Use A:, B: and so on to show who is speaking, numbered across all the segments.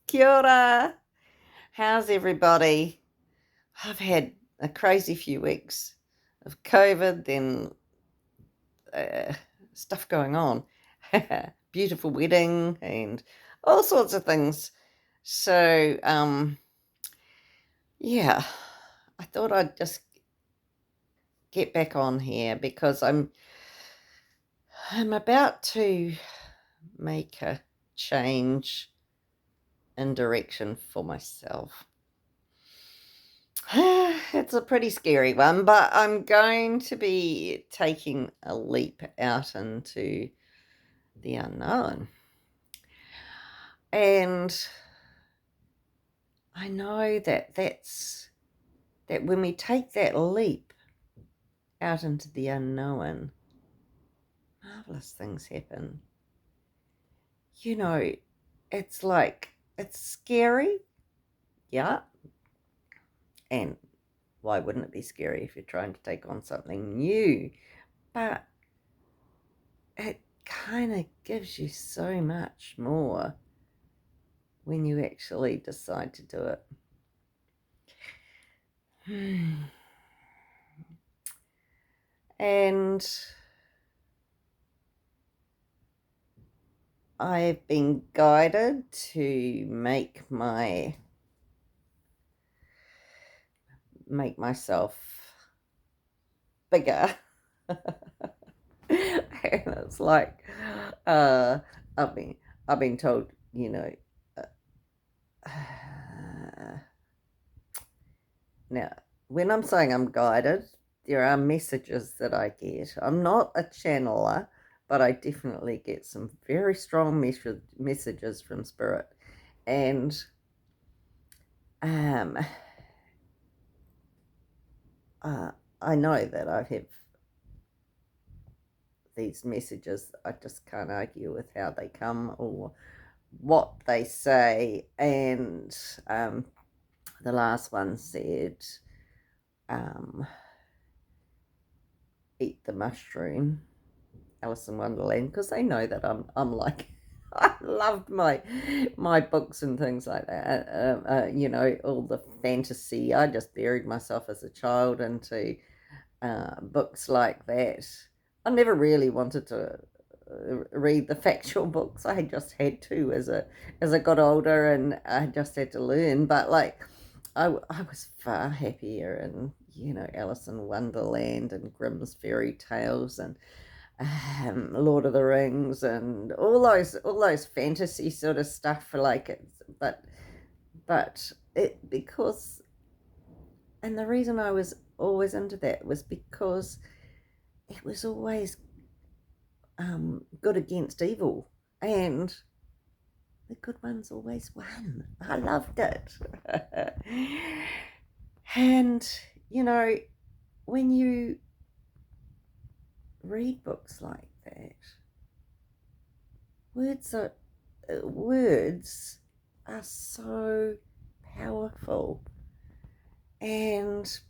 A: Kia ora. How's everybody? I've had a crazy few weeks of COVID, then uh, stuff going on. Beautiful wedding and all sorts of things. So, yeah, I thought I'd just get back on here because I'm about to make a change in direction for myself. It's a pretty scary one, but I'm going to be taking a leap out into the unknown. And I know that when we take that leap out into the unknown, marvelous things happen. You know, it's like, it's scary, yeah. And why wouldn't it be scary if you're trying to take on something new? But it kind of gives you so much more when you actually decide to do it. And I've been guided to make myself bigger. And it's like I've been told, now when I'm saying I'm guided, there are messages that I get. I'm not a channeler, but I definitely get some very strong messages from spirit. And um, I know that I have these messages. I just can't argue with how they come or what they say. And the last one said, eat the mushroom, Alice in Wonderland, because they know that I'm like, I loved my books and things like that. All the fantasy. I just buried myself as a child into books like that. I never really wanted to read the factual books. I just had to as I got older, and I just had to learn. But like, I was far happier in Alice in Wonderland and Grimm's fairy tales and Lord of the Rings and all those fantasy sort of stuff. Like it, but it because and the reason I was always into that was because it was always good against evil, and the good ones always won. I loved it. And when you read books like that, words are so powerful. And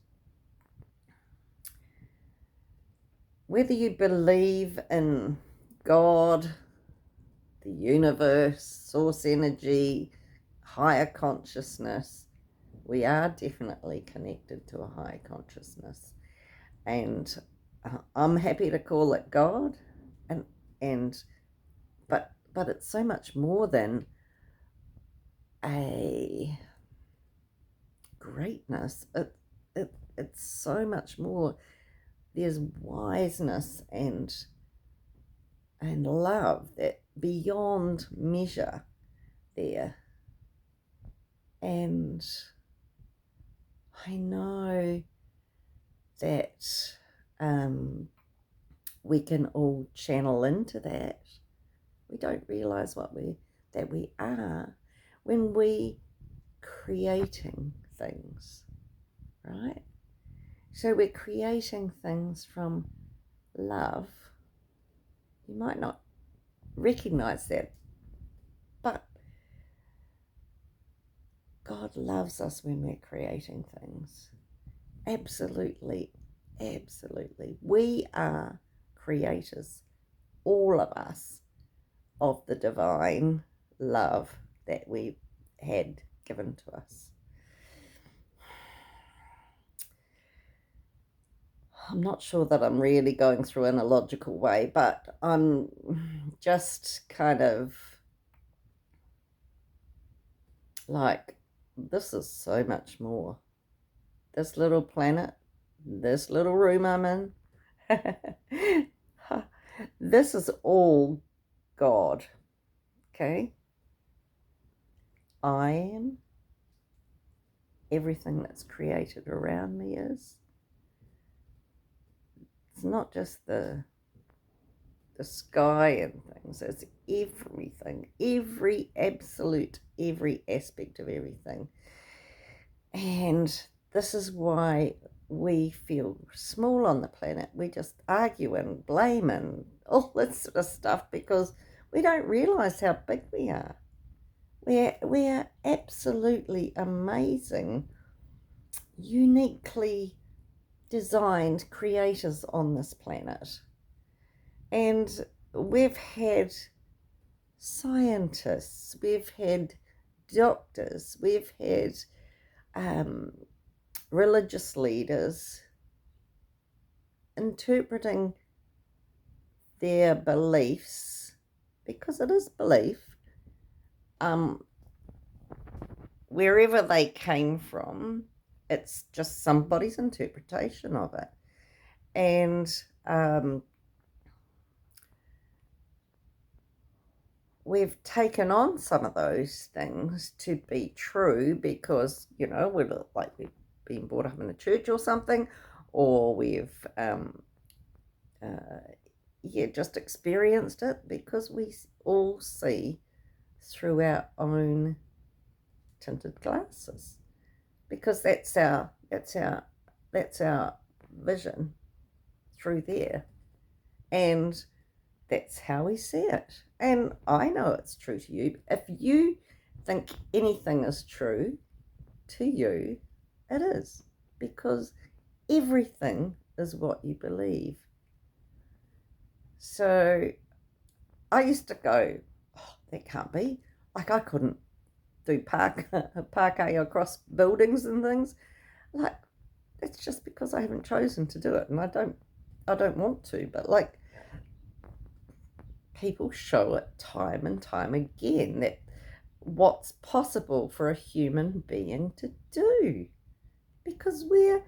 A: whether you believe in God, the universe, source energy, higher consciousness, we are definitely connected to a higher consciousness. And I'm happy to call it God, and but it's so much more than a greatness. It's so much more. There's wiseness and love that beyond measure there. And I know that we can all channel into that. We don't realize that we are when we creating things, right? So we're creating things from love. You might not recognize that, but God loves us when we're creating things. Absolutely, absolutely. We are creators, all of us, of the divine love that we had given to us. I'm not sure that I'm really going through in a logical way, but I'm just kind of like, this is so much more. This little planet, this little room I'm in, this is all God, okay? I am. Everything that's created around me is. It's not just the sky and things, it's everything, every aspect of everything. And this is why we feel small on the planet. We just argue and blame and all this sort of stuff because we don't realize how big we are. We are absolutely amazing, uniquely designed creators on this planet. And we've had scientists, we've had doctors, we've had religious leaders interpreting their beliefs, because it is belief, wherever they came from, it's just somebody's interpretation of it. And we've taken on some of those things to be true because, we're like we've been brought up in a church or something, or we've just experienced it because we all see through our own tinted glasses, because that's our vision through there, and that's how we see it. And I know it's true to you. If you think anything is true to you, it is, because everything is what you believe. So I used to go, oh, that can't be. Like, I couldn't do parquet across buildings and things. Like, it's just because I haven't chosen to do it, and I don't want to. But like, people show it time and time again that what's possible for a human being to do, because we're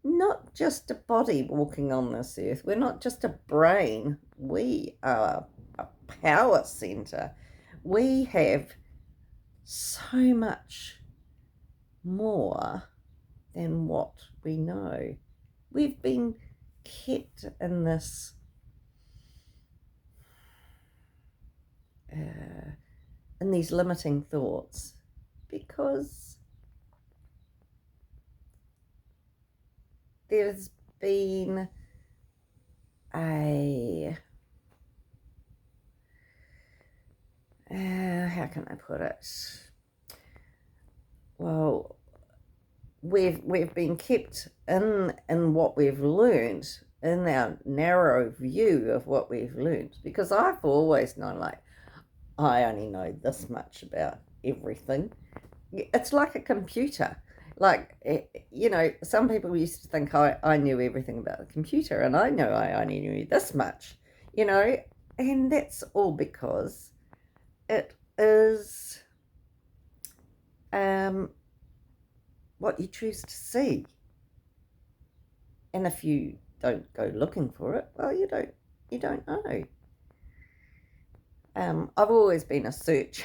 A: not just a body walking on this earth. We're not just a brain. We are a power center. We have so much more than what we know. We've been kept in this in these limiting thoughts because there's been a how can I put it? Well, we've been kept in what we've learned, in our narrow view of what we've learned, because I've always known, like, I only know this much about everything. It's like a computer. Like, some people used to think I knew everything about the computer, and I know I only knew this much, and that's all because it is what you choose to see. And if you don't go looking for it, well, you don't know. I've always been a searcher.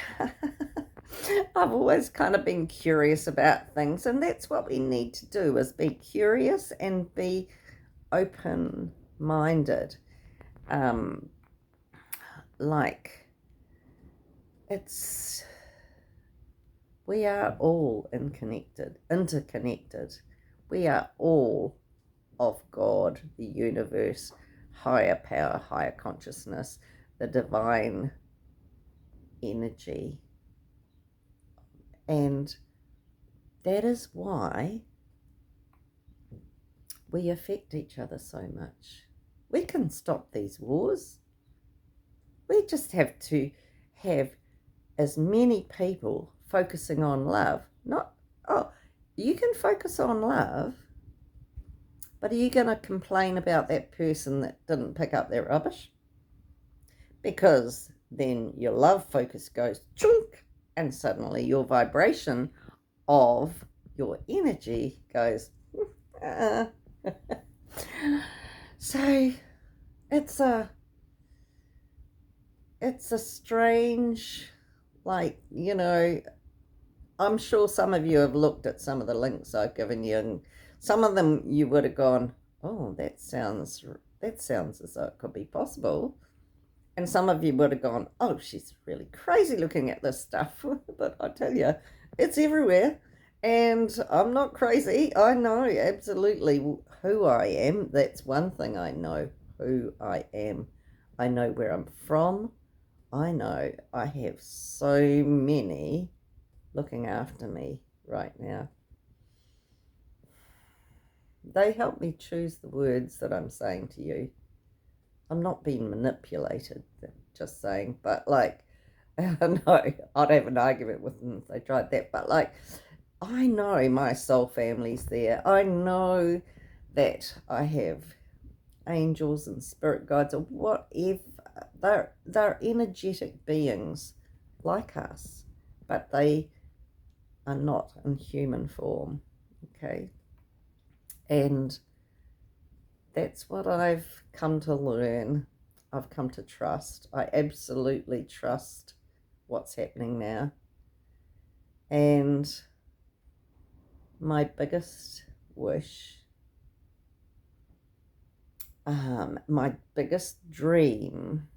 A: I've always kind of been curious about things, and that's what we need to do, is be curious and be open-minded. Like, we are all interconnected. We are all of God, the universe, higher power, higher consciousness, the divine energy. And that is why we affect each other so much. We can stop these wars. We just have to have as many people focusing on love. Not, oh, you can focus on love, but are you going to complain about that person that didn't pick up their rubbish? Because then your love focus goes chunk, and suddenly your vibration of your energy goes. So it's a strange, like, I'm sure some of you have looked at some of the links I've given you, and some of them you would have gone, oh, that sounds as though it could be possible. And some of you would have gone, oh, she's really crazy looking at this stuff. But I tell you, it's everywhere. And I'm not crazy. I know absolutely who I am. That's one thing I know, who I am. I know where I'm from. I know I have so many looking after me right now. They help me choose the words that I'm saying to you. I'm not being manipulated, just saying, but like, no, I'd have an argument with them if they tried that, but like, I know my soul family's there. I know that I have angels and spirit guides or whatever. They're energetic beings like us, but they are not in human form, okay? And that's what I've come to learn. I've come to trust. I absolutely trust what's happening now. And my biggest wish, my biggest dream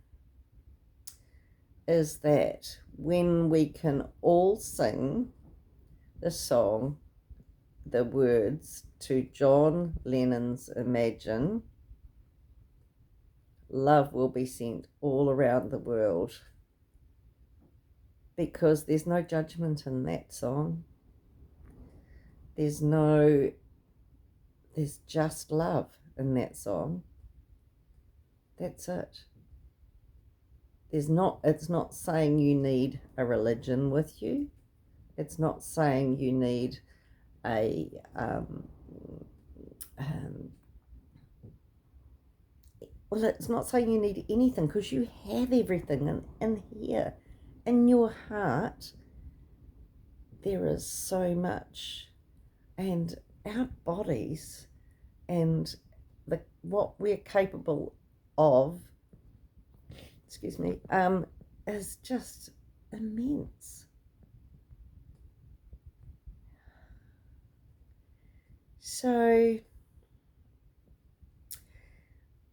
A: is that when we can all sing the song, the words to John Lennon's Imagine, love will be sent all around the world, because there's no judgment in that song. There's just love in that song. That's it. It's not saying you need a religion with you. It's not saying you need a well, it's not saying you need anything, because you have everything in here. In your heart, there is so much. And our bodies and what we're capable of, is just immense. So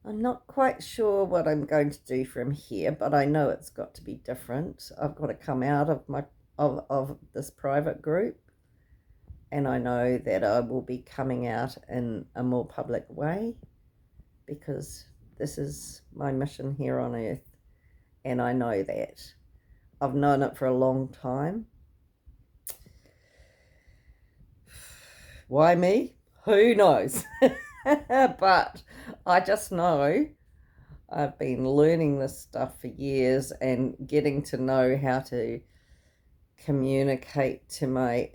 A: I'm not quite sure what I'm going to do from here, but I know it's got to be different. I've got to come out of this private group, and I know that I will be coming out in a more public way, because this is my mission here on earth, and I know that. I've known it for a long time. Why me? Who knows? But I just know I've been learning this stuff for years and getting to know how to communicate to my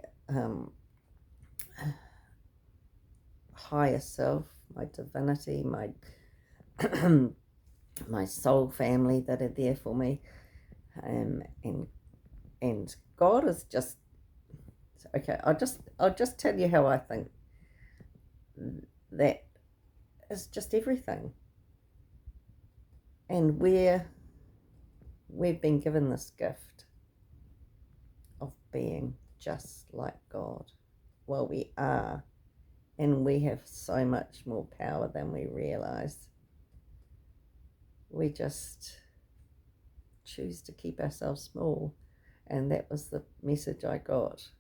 A: higher self, my divinity, my my soul family that are there for me, and God is just okay. I'll just tell you how I think. That is just everything, and we've been given this gift of being just like God. Well, we are, and we have so much more power than we realize. We just choose to keep ourselves small, and that was the message I got.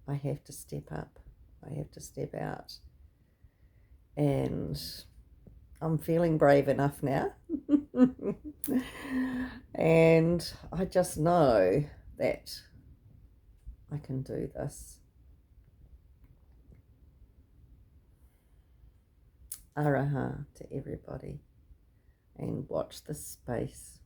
A: I have to step up. I have to step out, and I'm feeling brave enough now. And I just know that I can do this. Araha to everybody, and watch this space.